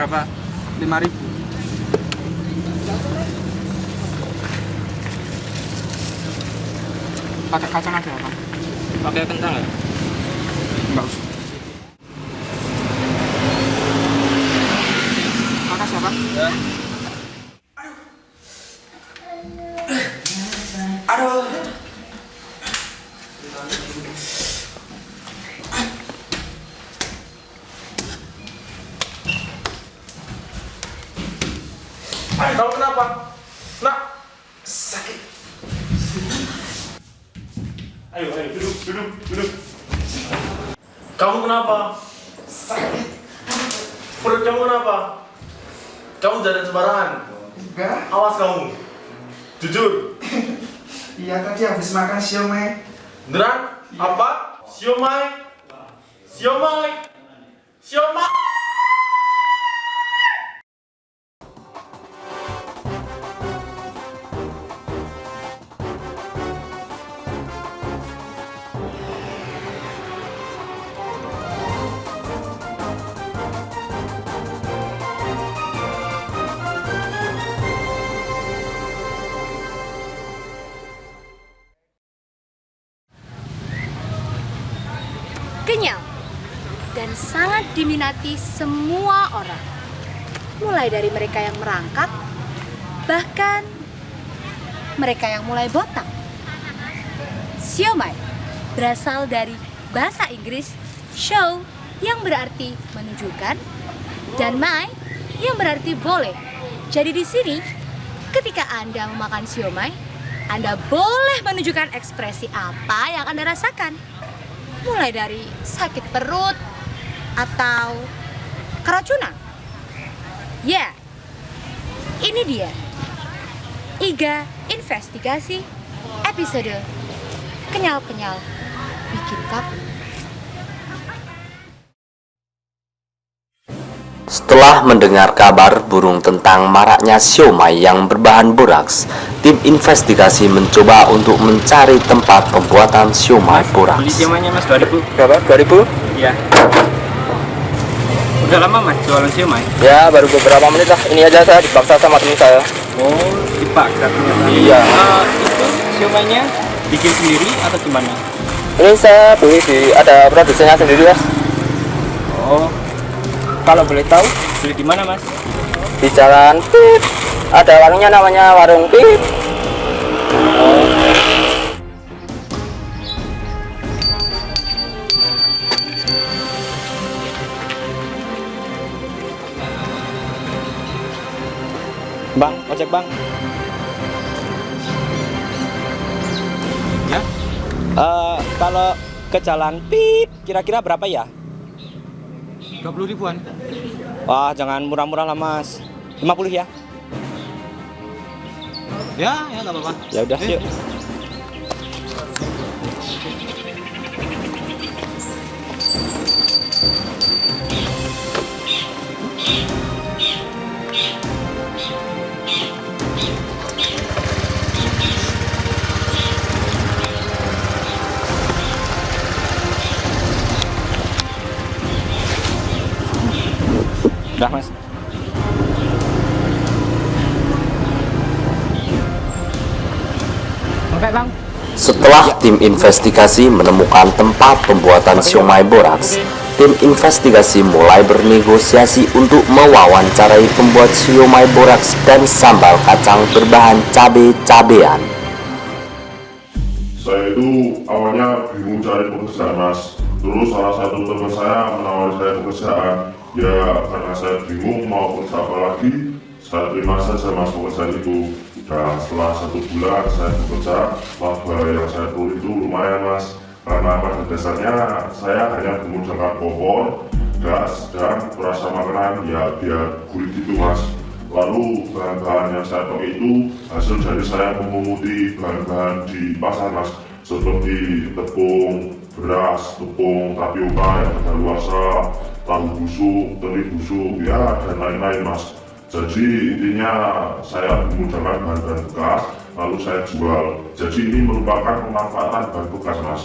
Berapa? 5.000. Pakai kacang aja Bang. Pakai kentang ya? Enggak usah. Makasih ya Bang. Ya. Aduh. Kamu kenapa? Nak, sakit. Ayo, duduk. Kamu kenapa? Sakit. Perut kamu kenapa? Kamu jangan sembarangan. Enggak. Awas kamu. Jujur. Iya tadi habis makan siomay. Beneran? Apa? Siomay? Kenyal dan sangat diminati semua orang, mulai dari mereka yang merangkak, bahkan mereka yang mulai botak. Siomay berasal dari bahasa Inggris show yang berarti menunjukkan dan mai yang berarti boleh. Jadi di sini ketika Anda memakan siomay, Anda boleh menunjukkan ekspresi apa yang Anda rasakan. Mulai dari sakit perut atau keracunan. Ya, ini dia Iga Investigasi episode Kenyal-kenyal bikin kaku. Setelah mendengar kabar burung tentang maraknya siomay yang berbahan boraks, tim investigasi mencoba untuk mencari tempat pembuatan siomay Beli boraks. siomaynya Mas 2000. Berapa? 2000? Iya. Udah lama Mas jualan siomay? Ya, baru beberapa menit lah. Ini aja saya dipaksa sama teman saya. Oh, dipaksa ternyata. Iya. Itu siomaynya bikin sendiri atau gimana? Ini saya beli di ada produsennya sendiri, Mas. Oh. Kalau boleh tahu, beli di mana Mas? Di Jalan Pip. Ada warungnya namanya Warung Pip. Bang, ojek Bang. Ya? Kalau ke Jalan Pip, kira-kira berapa ya? 20 ribuan. Wah, jangan murah-murah lah Mas. 50 ya? Ya enggak apa-apa. Ya udah, yuk. Udah Mas. Oke Bang. Setelah tim investigasi menemukan tempat pembuatan siomay boraks, tim investigasi mulai bernegosiasi untuk mewawancarai pembuat siomay boraks dan sambal kacang berbahan cabe-cabean. Saya itu awalnya bingung cari pekerjaan Mas. Terus salah satu teman saya menawari saya pekerjaan. Ya karena saya bingung mau kerja apa lagi, saya terima saja Mas pekerjaan itu. Dan setelah 1 bulan saya bekerja, laba yang saya peroleh itu lumayan Mas. Karena pada dasarnya saya hanya mengerjakan kompor, gas, dan perasa makanan ya biar gurih gitu Mas. Lalu bahan-bahan yang saya pakai itu hasil dari saya memunguti bahan-bahan di pasar Mas, seperti tepung beras, tepung tapioka yang kadaluarsa, tahu busuk, teri busuk, ya dan lain-lain Mas. Jadi intinya saya menggunakan bahan-bahan bekas lalu saya jual. Jadi ini merupakan pemanfaatan bahan bekas Mas.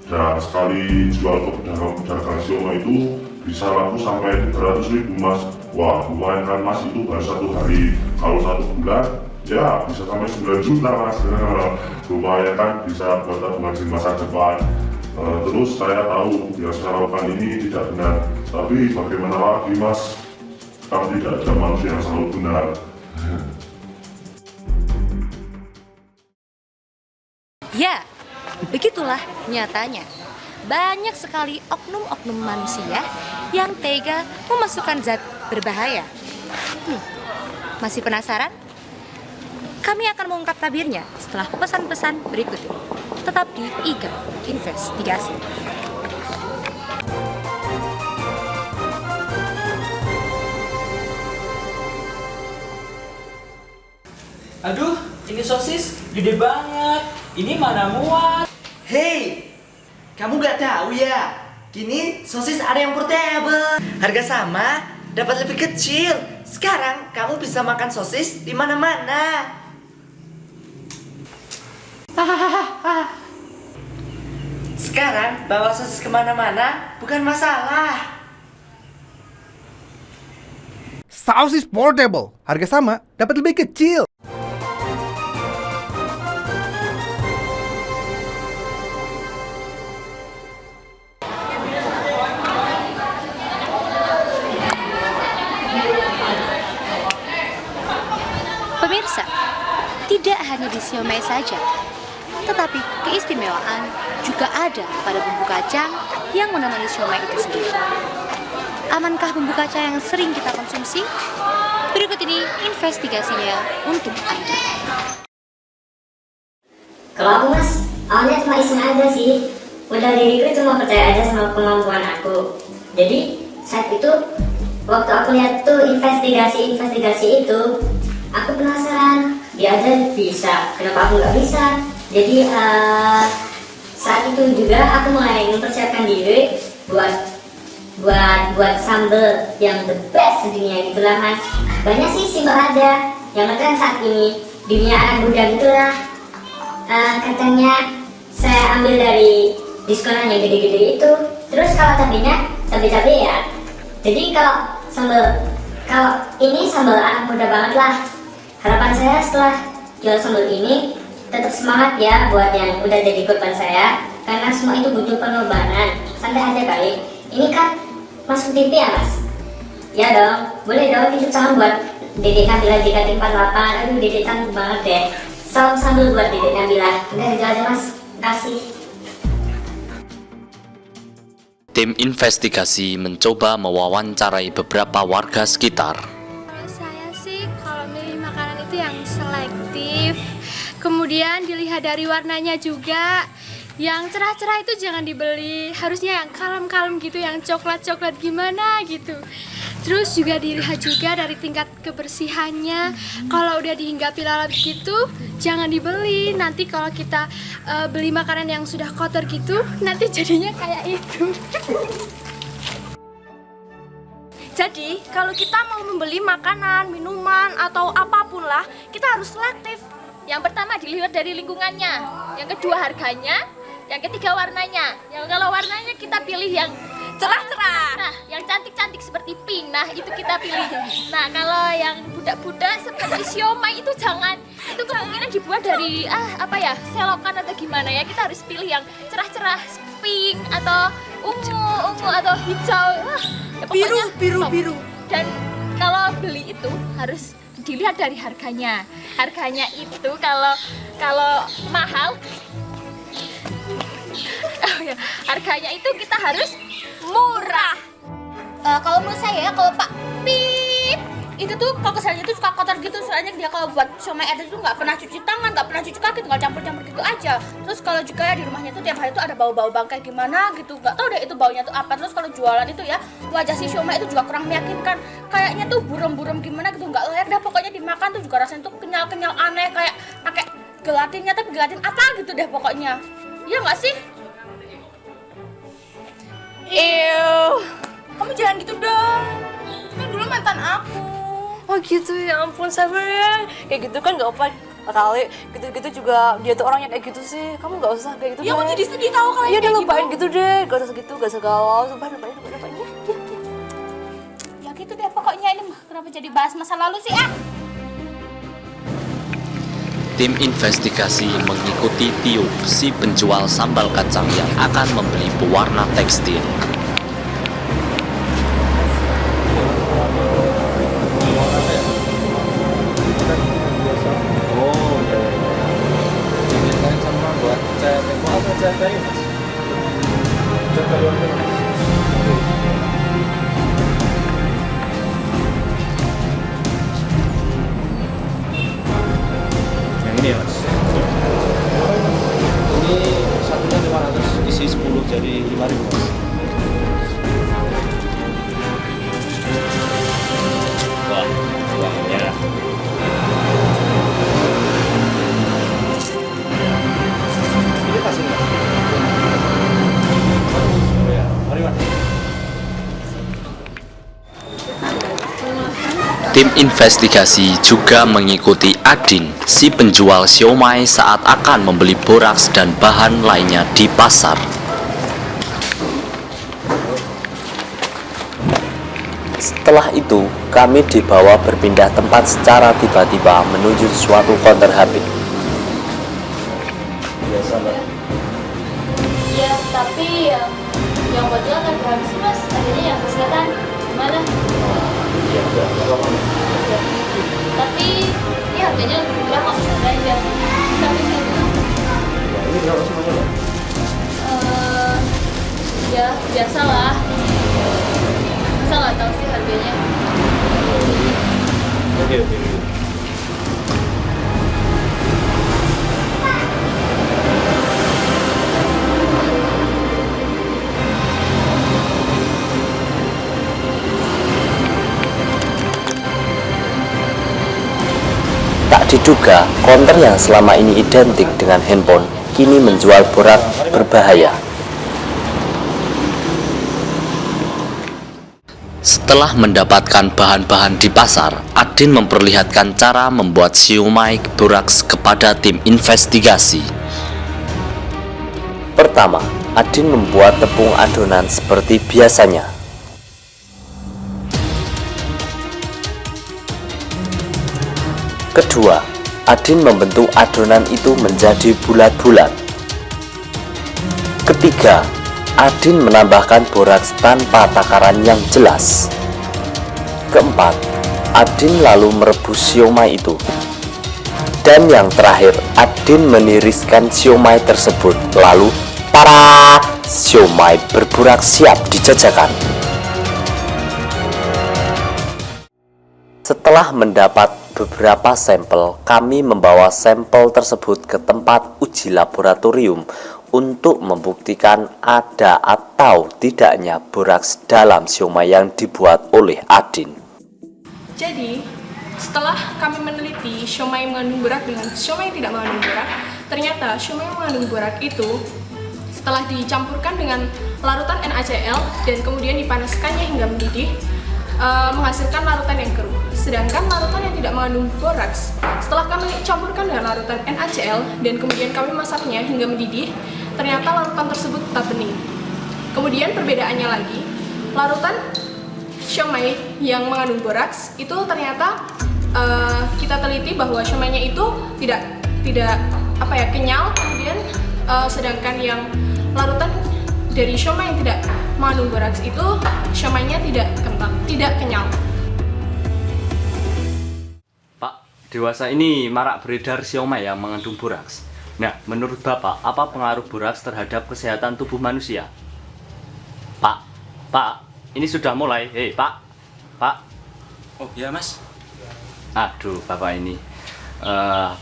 Dan sekali jual ke pedagang-pedagang siomay itu bisa laku sampai 300.000 mas. Wah lumayan kan mas, itu baru 1 hari. Kalau 1 bulan ya bisa sampai 9 juta mas. Lumayan kan, bisa buat tabungan di masa depan. Terus saya tahu yang saya lakukan ini tidak benar, tapi bagaimana lagi mas, kan tidak ada manusia yang selalu benar. Ya, begitulah nyatanya. Banyak sekali oknum-oknum manusia yang tega memasukkan zat berbahaya. Masih penasaran? Kami akan mengungkap tabirnya setelah pesan-pesan berikut ini. Tetap di IGA Investigasi. Aduh, ini sosis gede banget. Ini mana muat? Hei, kamu gak tahu ya? Kini sosis ada yang portable. Harga sama, dapat lebih kecil. Sekarang kamu bisa makan sosis di mana-mana. Sekarang bawa sosis kemana-mana bukan masalah. Sosis portable, harga sama, dapat lebih kecil. Pemirsa, tidak hanya di siomay saja, tetapi keistimewaan juga ada pada bumbu kacang yang menemani siomay itu sendiri. Amankah bumbu kacang yang sering kita konsumsi? Berikut ini investigasinya untuk Anda. Kalau aku mas, awalnya cuma iseng aja sih. Modal diriku cuma percaya aja sama kemampuan aku. Jadi saat itu, waktu aku lihat tuh investigasi itu, aku penasaran, dia aja bisa, kenapa aku nggak bisa? Jadi saat itu juga aku mulai mempersiapkan diri buat sambal yang the best di dunia gitulah mas. Banyak sih simbol ada yang ngetren saat ini di dunia anak muda gitulah. Katanya saya ambil dari diskonan yang gede-gede itu. Terus kalau cabai ya. Jadi kalau ini sambal anak muda banget lah. Harapan saya setelah jual sambal ini tetap semangat ya buat yang udah jadi korban saya, karena semua itu butuh pengorbanan. Santai aja kali. Ini kan masuk TV ya mas? Ya dong, boleh dong titip salam buat Dedek Nabila JKT48. Aduh Dedek cantik banget deh. Salam sambal buat Dedek Nabila. Udah gitu aja mas, kasih. Tim investigasi mencoba mewawancarai beberapa warga sekitar. Kalau saya sih, kalau milih makanan itu yang selektif. Kemudian dilihat dari warnanya juga. Yang cerah-cerah itu jangan dibeli. Harusnya yang kalem-kalem gitu, yang coklat-coklat gimana gitu. Terus juga dilihat juga dari tingkat kebersihannya. Kalau udah dihinggapi lalat gitu, jangan dibeli. Nanti kalau kita beli makanan yang sudah kotor gitu, nanti jadinya kayak itu. Jadi, kalau kita mau membeli makanan, minuman, atau apapun lah, kita harus selektif. Yang pertama dilihat dari lingkungannya, yang kedua harganya, yang ketiga warnanya. Yang kalau warnanya kita pilih yang cerah-cerah, nah, yang cantik-cantik seperti pink, nah itu kita pilih. Nah kalau yang budak-budak seperti siomay itu jangan, itu kemungkinan dibuat dari selokan atau gimana ya. Kita harus pilih yang cerah-cerah, pink atau ungu atau hijau, ya biru. Dan kalau beli itu harus dilihat dari harganya. Harganya itu kalau mahal, harganya itu kita harus murah. Kalau menurut saya, kalau Pak Pip itu tuh kalau kesannya tuh suka kotor gitu, soalnya dia kalau buat siomay ada tuh nggak pernah cuci tangan, nggak pernah cuci kaki, tinggal campur-campur gitu aja. Terus kalau juga ya di rumahnya tuh tiap hari tuh ada bau-bau bangkai gimana gitu, nggak tahu deh itu baunya tuh apa. Terus kalau jualan itu ya wajah si siomay itu juga kurang meyakinkan, kayaknya tuh buram-buram gimana gitu, nggak layak dah pokoknya dimakan tuh. Juga rasanya tuh kenyal-kenyal aneh, kayak pakai gelatinnya, tapi gelatin apa gitu deh pokoknya. Iya nggak sih? Kamu jangan gitu dong. Itu kan dulu mantan aku. Oh gitu, ya ampun, sabar ya. Kayak gitu kan gak apa kali. Gitu-gitu juga dia tuh orangnya kayak gitu sih. Kamu gak usah kayak gitu. Ya aku jadi sedih tahu kalau ya kayak lupain gitu. Gitu deh, gak usah gitu, gak usah galau. Sumpah lupain ya. kenapa jadi bahas masa lalu sih ah? Tim investigasi mengikuti Tio, si penjual sambal kacang yang akan membeli pewarna tekstil. Yang ini ya mas. Ini satunya 500, isi 10 jadi 5.000 mas. Wah, uangnya. Ini kasih mas. Ya, mari mas. Tim investigasi juga mengikuti Adin, si penjual siomay saat akan membeli boraks dan bahan lainnya di pasar. Setelah itu, kami dibawa berpindah tempat secara tiba-tiba menuju suatu counter HP. Ya, tapi yang buat dia kan habis mas, akhirnya yang kesehatan gimana? Tapi ini harganya lebih murah kok, belanja. Sampai sini. Ini berapa semuanya pak? Ya biasalah. Masa nggak tahu sih harganya? Oke. Tak diduga, konter yang selama ini identik dengan handphone kini menjual borak berbahaya. Setelah mendapatkan bahan-bahan di pasar, Adin memperlihatkan cara membuat siomay boraks kepada tim investigasi. Pertama, Adin membuat tepung adonan seperti biasanya. Kedua, Adin membentuk adonan itu menjadi bulat-bulat. Ketiga, Adin menambahkan boraks tanpa takaran yang jelas. Keempat, Adin lalu merebus siomay itu. Dan yang terakhir, Adin meniriskan siomay tersebut. Lalu, tara! Siomay berboraks siap dijajakan. Setelah mendapat beberapa sampel, kami membawa sampel tersebut ke tempat uji laboratorium untuk membuktikan ada atau tidaknya boraks dalam siomay yang dibuat oleh Adin. Jadi, setelah kami meneliti siomay mengandung borak dengan siomay yang tidak mengandung borak, ternyata siomay yang mengandung borak itu setelah dicampurkan dengan larutan NaCl dan kemudian dipanaskannya hingga mendidih, menghasilkan larutan yang keruh. Sedangkan larutan yang tidak mengandung boraks, setelah kami campurkan dengan larutan NaCl dan kemudian kami masaknya hingga mendidih, ternyata larutan tersebut tetap bening. Kemudian perbedaannya lagi, larutan siomay yang mengandung boraks itu ternyata kita teliti bahwa siomaynya itu tidak kenyal, kemudian sedangkan yang larutan dari siomay yang tidak mengandung boraks itu siomaynya tidak kenyal. Pak, dewasa ini marak beredar siomay yang mengandung boraks. Nah, menurut Bapak, apa pengaruh boraks terhadap kesehatan tubuh manusia? Pak, ini sudah mulai. Hei, Pak. Oh, ya, Mas. Aduh, Bapak ini.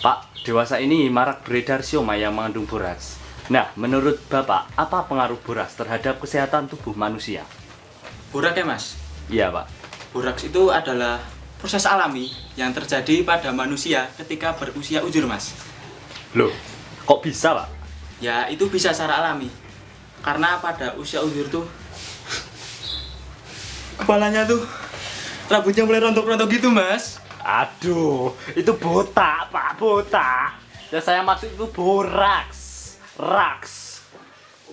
Pak, dewasa ini marak beredar siomay yang mengandung boraks. Nah, menurut Bapak, apa pengaruh boraks terhadap kesehatan tubuh manusia? Boraks ya, Mas? Iya, Pak. Boraks itu adalah proses alami yang terjadi pada manusia ketika berusia ujur, Mas. Loh, kok bisa, Pak? Ya, itu bisa secara alami. Karena pada usia ujur tuh kepalanya tuh rambutnya mulai rontok-rontok gitu, Mas. Aduh, itu botak, Pak, botak. Dan saya maksud itu boraks.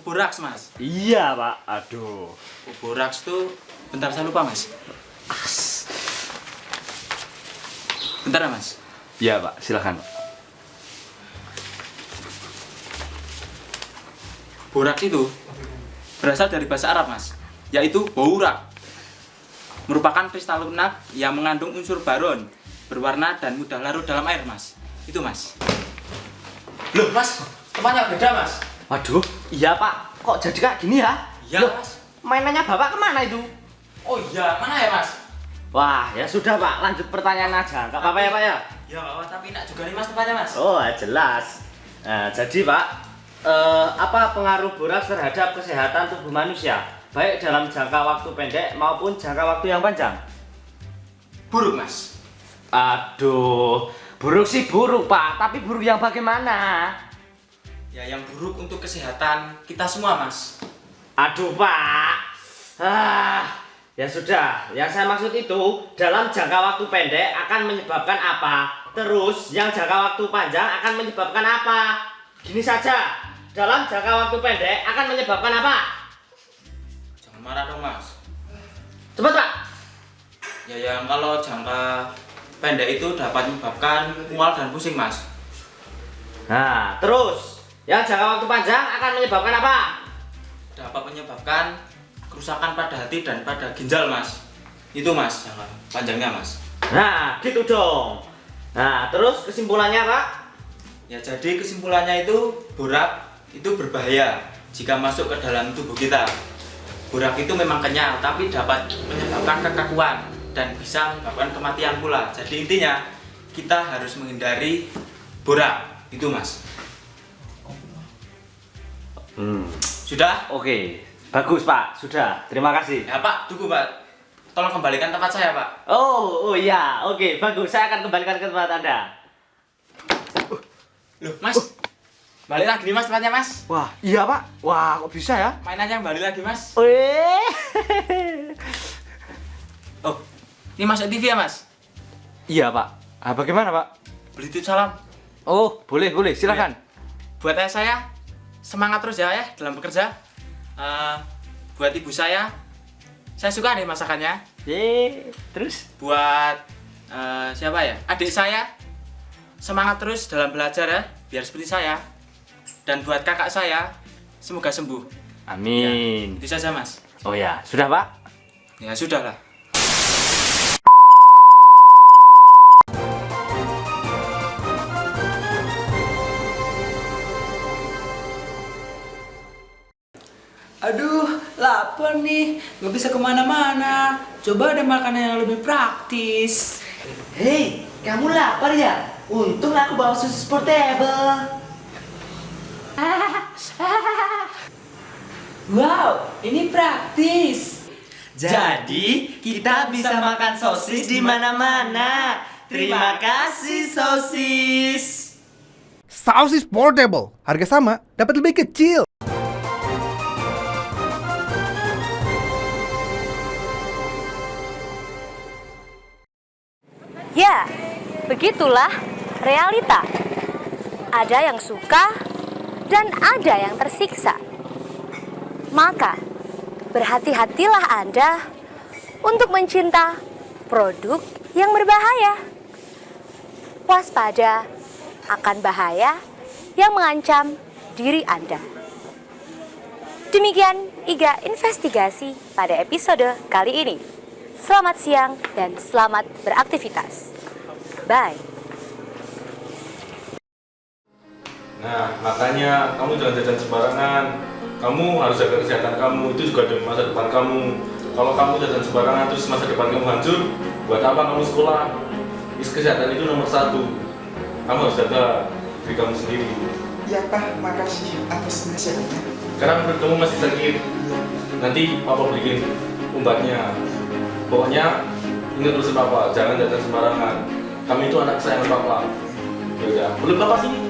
Boraks, Mas? Iya, Pak. Aduh. Boraks tuh, bentar saya lupa, Mas. Bentar ya Mas. Iya Pak, silakan. Boraks itu berasal dari bahasa Arab Mas, yaitu baurak. Merupakan kristal lunak yang mengandung unsur baron, berwarna dan mudah larut dalam air Mas. Itu Mas. Loh Mas, tempatnya beda Mas. Waduh, Iya Pak, kok jadi kayak gini ya? Iya Loh, Mas. mainannya Bapak kemana itu? Oh iya, mana ya Mas? Wah, ya sudah Pak, lanjut pertanyaan aja. Gak apa-apa ya Pak ya? Ya Pak, tapi enak juga nih Mas tempatnya Mas. Oh, jelas. Nah, jadi Pak, apa pengaruh boraks terhadap kesehatan tubuh manusia? Baik dalam jangka waktu pendek maupun jangka waktu yang panjang? Buruk Mas. Aduh, buruk sih buruk Pak, tapi buruk yang bagaimana? Ya yang buruk untuk kesehatan kita semua Mas. Aduh Pak, ya sudah, yang saya maksud itu dalam jangka waktu pendek akan menyebabkan apa? Terus yang jangka waktu panjang akan menyebabkan apa? Gini saja, dalam jangka waktu pendek akan menyebabkan apa? Jangan marah dong Mas. Cepat Pak. Ya yang kalau jangka pendek itu dapat menyebabkan mual dan pusing Mas. Nah, terus yang jangka waktu panjang akan menyebabkan apa? Dapat menyebabkan kerusakan pada hati dan pada ginjal Mas. Itu Mas jangka panjangnya Mas. Nah, gitu dong. Nah, terus kesimpulannya Pak? Ya jadi kesimpulannya itu boraks itu berbahaya jika masuk ke dalam tubuh kita. Boraks itu memang kenyal tapi dapat menyebabkan kekakuan dan bisa menyebabkan kematian pula. Jadi intinya kita harus menghindari boraks. Itu Mas. Sudah? Oke, bagus Pak, sudah. Terima kasih. Ya Pak, tunggu Pak. Tolong kembalikan tempat saya Pak. Oh iya, oke, bagus. Saya akan kembalikan ke tempat Anda. Loh Mas, balik lagi nih Mas tempatnya Mas. Wah, iya Pak. Wah, kok bisa ya? Mainannya balik lagi Mas. Wih. Oh, ini masuk TV ya Mas? Iya Pak. Bagaimana Pak? Beli tip salam. Oh, boleh, silakan. Buat ayah saya, semangat terus ya dalam bekerja. Buat ibu saya suka nih masakannya. Terus? Buat siapa ya? Adik saya, semangat terus dalam belajar ya, biar seperti saya. Dan buat kakak saya, semoga sembuh. Amin. Ya, itu saja Mas. Oh ya, sudah Pak? Ya sudah lah. Aduh, lapar nih, nggak bisa kemana-mana. Coba ada makanan yang lebih praktis. Hei, kamu lapar ya? Untung aku bawa sosis portable. Wow, ini praktis. Jadi, kita bisa makan sosis di mana-mana. Terima kasih sosis. Sosis portable, harga sama, dapat lebih kecil. Ya, begitulah realita. Ada yang suka dan ada yang tersiksa. Maka, berhati-hatilah Anda untuk mencinta produk yang berbahaya. Waspada akan bahaya yang mengancam diri Anda. Demikian IGA Investigasi pada episode kali ini. Selamat siang dan selamat beraktivitas. Bye. Nah, makanya kamu jangan jajan sembarangan. Kamu harus jaga kesehatan kamu, itu juga demi masa depan kamu. Kalau kamu jajan sembarangan terus masa depan kamu hancur, buat apa kamu sekolah? Kesehatan itu nomor 1. Kamu harus jaga diri kamu sendiri. Iya Pak, makasih atas nasihatnya. Sekarang perut kamu masih sakit. Nanti papa beliin obatnya. Pokoknya ingat terus papa, jangan jajan sembarangan. Kami itu anak kesayangan papa. Yaudah, belum papa sini.